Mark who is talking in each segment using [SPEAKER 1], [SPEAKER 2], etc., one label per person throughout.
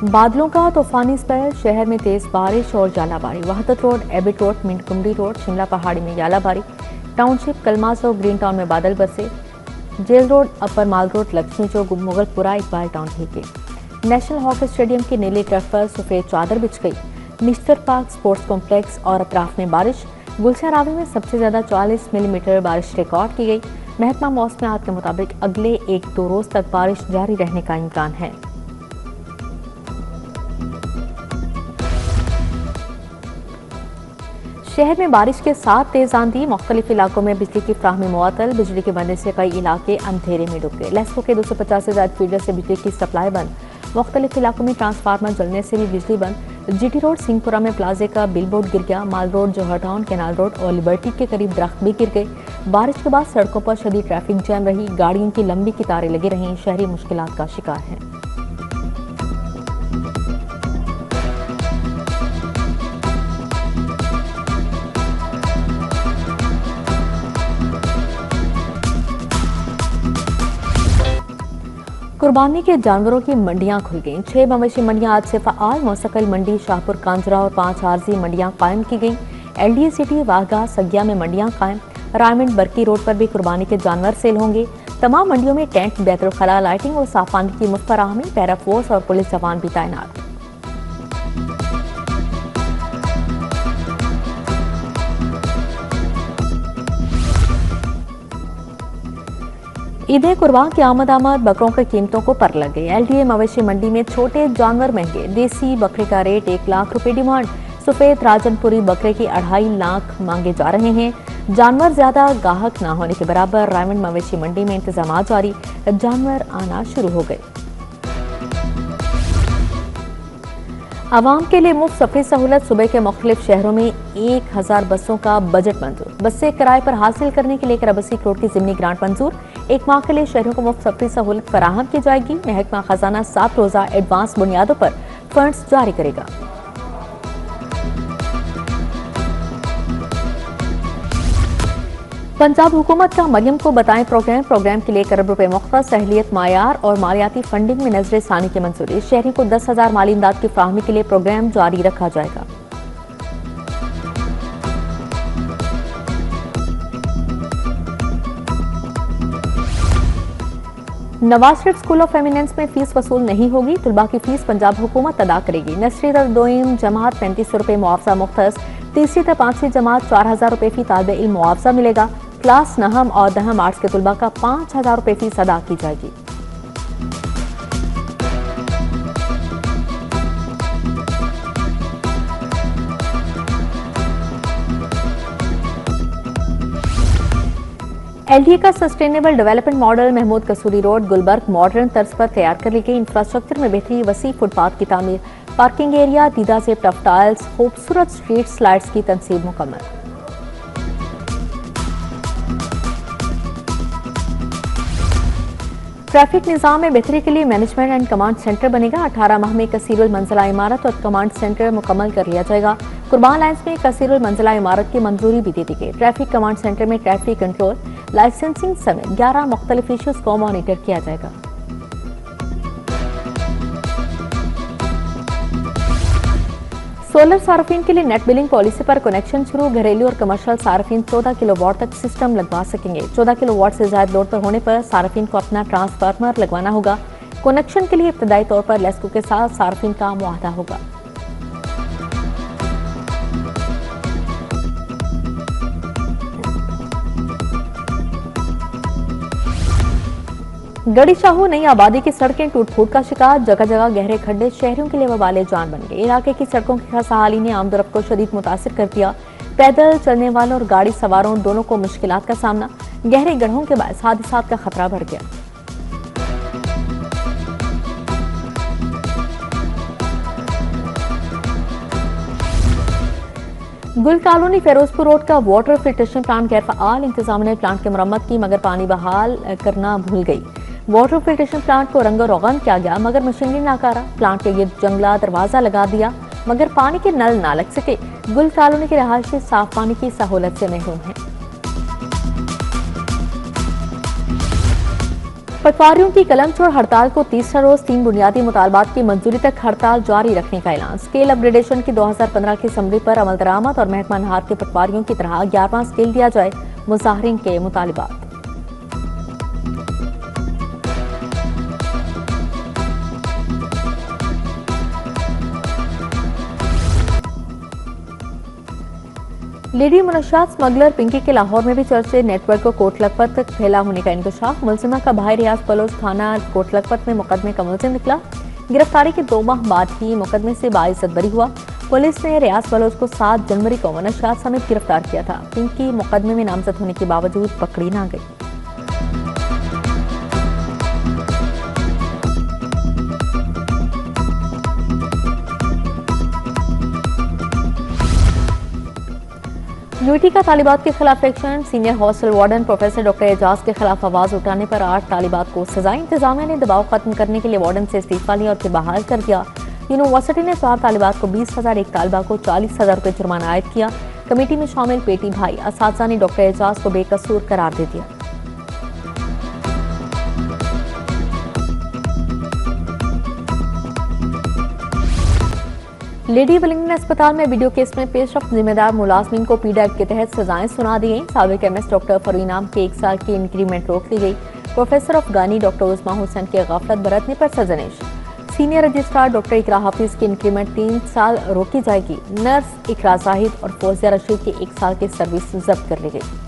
[SPEAKER 1] बादलों का तूफानी स्पेल, शहर में तेज बारिश और जालाबारी। Wahdat road, Abbott road, Montgomery road, Shimla Pahari में जालाबारी। टाउनशिप, कलमास और ग्रीन टाउन में बादल बरसे। जेल रोड, अपर माल रोड, लक्ष्मी चौक, मुगलपुरा, इकबाल टाउन भीगे। नेशनल हॉकी स्टेडियम के नीले टर्फ पर सफेद चादर बिछ गई। निश्तर पार्क स्पोर्ट्स कॉम्प्लेक्स और अतराफ में बारिश। गुलशन रावी में सबसे ज्यादा 40 मिलीमीटर बारिश रिकॉर्ड की गई। महकमा मौसमियात के मुताबिक अगले 1-2 रोज तक बारिश जारी रहने का इम्कान है। शहर में बारिश के साथ तेज आंधी, मुख्तलिफ इलाकों में बिजली की फ्राहमी मुअत्तल। बिजली के बनने से कई इलाके अंधेरे में डूब गए। लेस्को के 250 से ज्यादा फीडर से बिजली की सप्लाई बंद। मुख्तलिफ इलाकों में ट्रांसफार्मर जलने से भी बिजली बंद। जीटी रोड, सिंहपुरा में प्लाजे का बिलबोर्ड गिर गया। माल रोड, जौहर टाउन, कैनाल रोड और लिबर्टी के करीब दरख्त भी गिर गए। बारिश के बाद सड़कों पर शदीद ट्रैफिक जैम रही। गाड़ियों की लंबी कतारें लगी रहीं। शहरी मुश्किलात का शिकार हैं। कुर्बानी के जानवरों की मंडियां खुल गईं। 6 मवेशी मंडियां आज से फ़आल। मुस्तकिल मंडी शाहपुर कांजरा और 5 आरजी मंडियां कायम की गईं। एलडीए सिटी, वाघा, सगिया में मंडियां कायम। रायमंड बरकी रोड पर भी कुर्बानी के जानवर सेल होंगे। तमाम मंडियों में टेंट, बैतुल खला, लाइटिंग और साफ पानी की मुफ्त फराहमी। पैरा फोर्स और पुलिस जवान भी तैनात। ईद कुर्बान की आमद बकरों की कीमतों को पर लग गई। एलडीए मवेशी मंडी में छोटे जानवर महंगे। देसी बकरे का रेट 1 लाख रुपए डिमांड। सफेद राजनपुरी बकरे की 2.5 लाख मांगे जा रहे हैं। जानवर ज्यादा, गाहक ना होने के बराबर। रायमंड मवेशी मंडी में इंतजाम जारी, जानवर आना शुरू हो गए। आवाम के लिए मुफ्त सफरी सहूलत। सुबह के मुख्तलिफ शहरों में 1000 बसों का बजट मंजूर। बसें किराए पर हासिल करने के लिए 80 करोड़ की ज़िमनी ग्रांट मंजूर। 1 माह के लिए शहरों को मुफ्त सफरी सहूलत फराहम की जाएगी। महकमा खजाना 7 रोजा एडवांस बुनियादों पर फंड्स जारी करेगा। पंजाब हुकूमत का मरियम को बताएं प्रोग्राम के लिए 1 अरब रुपए मुख्तस। सहलियत, मायार और मालियाती फंडिंग में नजर सानी की मंजूरी। शहरी को 10,000 माली इमदाद की फ्राहमी के लिए प्रोग्राम जारी रखा जाएगा। Nawaz Sharif school of eminence में फीस वसूल नहीं होगी। तुलबा की फीस पंजाब हुकूमत अदा करेगी। नर्सरी तक दोईम जमात 3500 रुपए मुआवजा मुख्तस। तीसरी तक 5वीं जमात 4000 रुपए फी तालिब इल्म मुआवजा मिलेगा। क्लास नहम और दहम आर्ट्स के तुलबा का 5000 रुपए फीस अदा की जाएगी। एलडीए का सस्टेनेबल डेवलपमेंट मॉडल महमूद कसूरी रोड, गुलबर्ग मॉडर्न तर्ज पर तैयार कर ली गई। इंफ्रास्ट्रक्चर में बेहतरी, वसी फुटपाथ की तामीर, पार्किंग एरिया, दीदा से टफ टाइल्स, खूबसूरत स्ट्रीट स्लाइड्स की तनसीब मुकम्मल। ट्रैफिक निज़ाम में बेहतरी के लिए मैनेजमेंट एंड कमांड सेंटर बनेगा। 18 माह में कसीरुल मंजिला इमारत और कमांड सेंटर मुकम्मल कर लिया जाएगा। कुर्बान लाइन्स में कसीरुल मंजिला इमारत की मंजूरी भी दे दी गई। ट्रैफिक कमांड सेंटर में ट्रैफिक कंट्रोल, लाइसेंसिंग समेत 11 मुख्तलिफ इश्यूज को मॉनिटर किया जाएगा। सोलर सार्फिन के लिए नेट बिलिंग पॉलिसी पर कनेक्शन शुरू। घरेलू और कमर्शियल सार्फिन 14 किलोवाट तक सिस्टम लगवा सकेंगे। 14 किलोवाट से ज्यादा लोड पर होने पर सार्फिन को अपना ट्रांसफार्मर लगवाना होगा। कनेक्शन के लिए इब्तदाई तौर पर लेस्को के साथ सार्फिन का मुआहदा होगा। गड़ी शाहू नई आबादी की सड़कें टूट फूट का शिकार। जगह जगह गहरे खड्डे शहरियों के लिए वबाले जान बन गए। इलाके की सड़कों की खस्ताहाली ने आम दरब को शदीद मुतासिर कर दिया। पैदल चलने वालों और गाड़ी सवारों दोनों को मुश्किलात का सामना। गहरे गड्ढों के बाद हादसात का खतरा बढ़ गया। गुल कॉलोनी फिरोजपुर रोड का वाटर फिल्ट्रेशन प्लांट गैर फ़आल। इंतजाम ने प्लांट की मरम्मत की मगर पानी बहाल करना भूल गई। वाटर फिल्ट्रेशन प्लांट को रंगो रोगन किया गया मगर मशीनरी नाकारा। प्लांट के गिर्द जंगला दरवाजा लगा दिया मगर पानी के नल ना लग सके। गुल कॉलोनी के रहायशी साफ पानी की सहूलत से महरूम हैं। पटवारियों की कलम छोड़ हड़ताल को तीसरा रोज 3 बुनियादी मुतालबात की मंजूरी तक हड़ताल जारी रखने का ऐलान। स्केल अपग्रेडेशन की 2015 की समरी पर अमल दरामद और महकमा नहार के पटवारियों की तरह 11वां स्केल दिया जाए, मुजाहरीन के मुतालिबात। लेडी मुनशात स्मगलर पिंकी के लाहौर में भी चर्चे। नेटवर्क को कोट लखपत तक फैला होने का इंकशाफ। मुलजिमा का भाई रियाज बलोच थाना कोट लखपत में मुकदमे का मुलजिम निकला। गिरफ्तारी के 2 माह बाद ही मुकदमे से बाइज्जत बरी हुआ। पुलिस ने रियाज बलोच को 7 जनवरी को मुनशात समेत गिरफ्तार किया था। पिंकी मुकदमे में नामजद होने के बावजूद पकड़ी न गई। यूटी का तालिबात के खिलाफ action. Senior hostel warden professor doctor Ejaz के खिलाफ आवाज उठाने पर 8 तालिबात को सजा। इंतजामिया ने दबाव खत्म करने के लिए वार्डन से इस्तीफा लिया और फिर बहाल कर दिया। यूनिवर्सिटी ने 4 तालिबात को 20,000, एक तालिबा को 40,000 रुपये जुर्माना आयद किया। कमेटी में शामिल पेटी भाई असातिज़ा ने डॉक्टर एजाज को बेकसूर करार दे दिया। लेडी वेलिंगटन अस्पताल में वीडियो केस में पेशरफ जिम्मेदार मुलाजमीन को पीडा एक्ट के तहत सजाएं सुना दी गई। साबिक एमएस डॉक्टर फरीनाम के 1 साल की इंक्रीमेंट रोक ली गई। प्रोफेसर अफगानी डॉक्टर उस्मा हुसैन के गफलत बरतने पर सरजनिश। सीनियर रजिस्ट्रार डॉक्टर इकरा हाफिज की इंक्रीमेंट 3 साल रोकी जाएगी। नर्स इकरा जाहिद और फौजिया रशीद की 1 साल की सर्विस जब्त कर ली गई।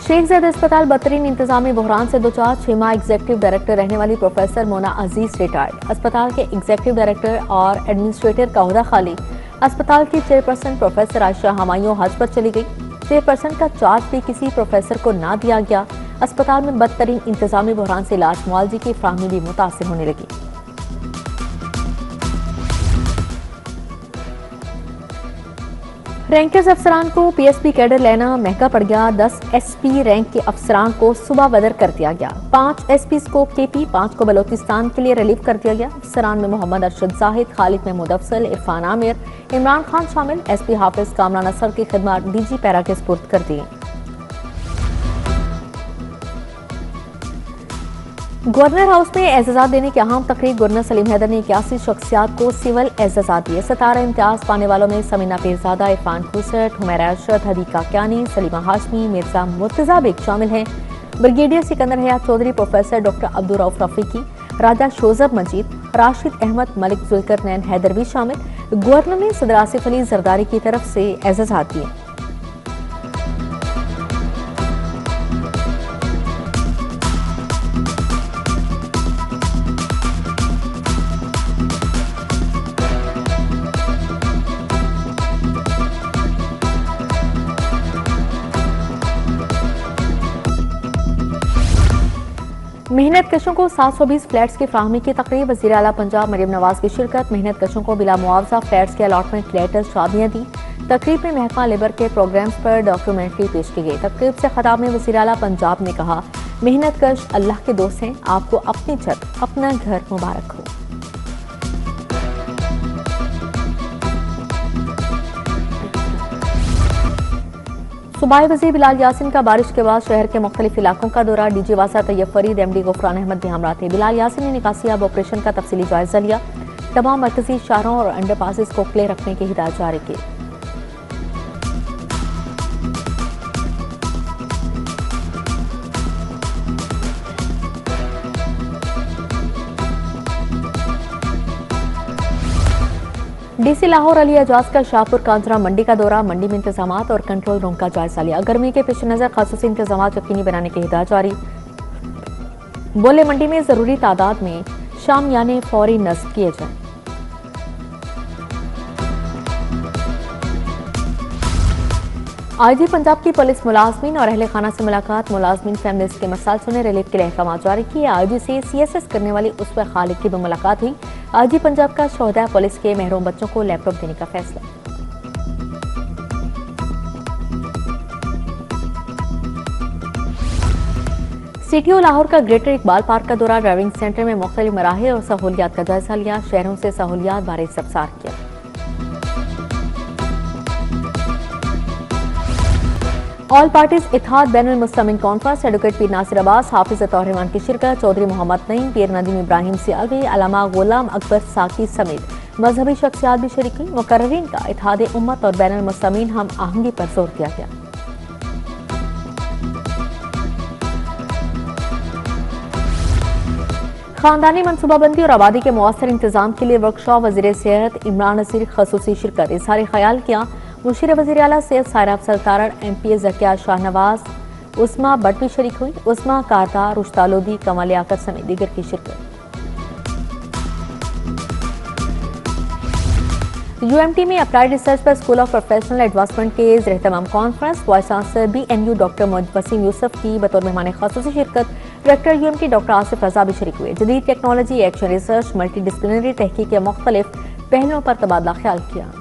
[SPEAKER 1] शेख ज़ैद अस्पताल बदतरीन इंतजामी बहरान से दो चार। 6 माह एग्जीक्यूटिव डायरेक्टर रहने वाली प्रोफेसर मोना अजीज रिटायर्ड। अस्पताल के एग्जीक्यूटिव डायरेक्टर और एडमिनिस्ट्रेटर का ओहदा खाली। अस्पताल की चेयरपर्सन प्रोफेसर आयशा हमायूं हज पर चली गई। चेयरपर्सन का चार्ज भी किसी प्रोफेसर को ना दिया गया। अस्पताल में बदतरीन इंतजामी बहरान से इलाज मुआवजे की फ्राहमी भी मुतासिर होने लगी। रैंकर्स अफसरान को पीएसपी कैडर लेना महंगा पड़ गया। 10 एसपी रैंक के अफसरान को सुबह बदर कर दिया गया। 5 एसपी को केपी, 5 को बलोचिस्तान के लिए रिलीव कर दिया गया। अफसरान में मोहम्मद अरशद जाहिद, खालिद महमूद अफसल, इरफान आमिर, इमरान खान शामिल। एसपी हाफिज कामरान असर की खिदमत डीजी पैरा के सुपुर्द कर दी। गवर्नर हाउस में एजाज़ात देने की अहम तकरीब। गवर्नर सलीम हैदर ने 81 शख्सियात को सिविल एजाज़ात दिए। 17 इम्तियाज पाने वालों में समीना पीरजादा, इरफान खुसरत, हुमैरा अरशद, हदीका क्यानी, सलीमा हाशमी, मिर्जा मुर्तजा बेग शामिल हैं। Brigadier Sikandar Hayat Chaudhry, professor doctor Abdul Rauf Rafiqi, Raja Shozab Majeed, Rashid Ahmed, Malik Zulqarnain Haider भी शामिल। गवर्नर ने सदर आसिफ अली जरदारी की तरफ से एजाज़ात दिए। मेहनत कशों को 720 फ्लैट्स की फ्राहमी की तकरीब। वज़ीर आला पंजाब मरियम नवाज की शिरकत। मेहनत कशों को बिला मुआवजा फ्लैट्स के अलॉटमेंट लेटर शादियां दी। तकरीब में महकमा लेबर के प्रोग्राम्स पर डॉक्यूमेंट्री पेश की गई। तकरीब से खिताब में वज़ीर आला पंजाब ने कहा, मेहनत कश अल्लाह के दोस्त हैं। आपको अपनी छत, अपना घर मुबारक हो। सूबाई वज़ीर बिलाल यासिन का बारिश के बाद शहर के मुख्तलिफ इलाकों का दौरा। डीजी वासा तैयब फरीद, एमडी गुफरान अहमद भी हमरा थे। बिलाल यासिन ने निकासियाब ऑपरेशन का तफसीली जायजा लिया। तमाम मरकजी शहरों और अंडरपासेस को खुले रखने की हिदायत जारी की। डीसी लाहौर अली एजाज का शाहपुर कांजरा मंडी का दौरा। मंडी में इंतजामात और कंट्रोल रूम का जायजा लिया। गर्मी के पेश नजर खासूसी इंतजामात यकीनी बनाने की हिदायत जारी। बोले मंडी में जरूरी तादाद में शामियाने फौरी नस्ब किए जाएं। आईजी पंजाब की पुलिस मुलाजमीन और अहले खाना से मुलाकात। मुलाजमीन फैमिलीज के मसाइल सुने, रिलीफ के लिए अहकाम जारी किए। आईजी से सीएसएस करने वाली उसवे खालिद की भी मुलाकात हुई। आईजी पंजाब का शोहदा पुलिस के महरूम बच्चों को लैपटॉप देने का फैसला। सीटीओ लाहौर का ग्रेटर इकबाल पार्क का दौरा। ड्राइविंग सेंटर में मुख्तलिफ मराहिल और सहूलियात का जायजा लिया। शहरों से सहूलियात बारे इस्तफसार किया। ऑल पार्टीज इत्तेहाद बैनुल मुस्लिमीन कॉन्फ्रेंस एडवोकेट पीर नासिर अब्बास, हाफिज अताउर रहमान की शिरकत, चौधरी मोहम्मद नईम, पीर नदीम इब्राहिम सियालवी, अल्लामा गुलाम अकबर साकी समेत मजहबी शख्सियात भी शरीक हुई। मुकर्ररीन का इत्तेहाद उम्मत और बैनुल मुस्लिमीन हम आहंगी पर जोर दिया गया। खानदानी मनसूबाबंदी और आबादी के मौसर इंतजाम के लिए वर्कशॉप वज़ीर सेहत इमरान नसीर खसूसी शिरकत। इज़हार ख्याल किया मुशीर वज़ीर आला सेहत सायरा अफजल तारड़, MP ज़किया शाहनवाज, उस्मा भट्ट भी शरीक हुई। उस्मा कारदा, रुश्ता लोधी, कमल लियाकत समेत दीगर की शिरकत। UMT में अप्लाइड रिसर्च पर स्कूल ऑफ प्रोफेशनल एडवांसमेंट के ज़ेर-ए-तमाम conference, vice chancellor BNU doctor Waseem Yousuf की बतौर मेहमान खसूसी शिरकत। Director UMT doctor Asif Raza भी शरीक हुए। जदीद technology, action research, multi disciplinary तहकीक के मुख्तलिफ पहलुओं पर तबादला ख्याल किया।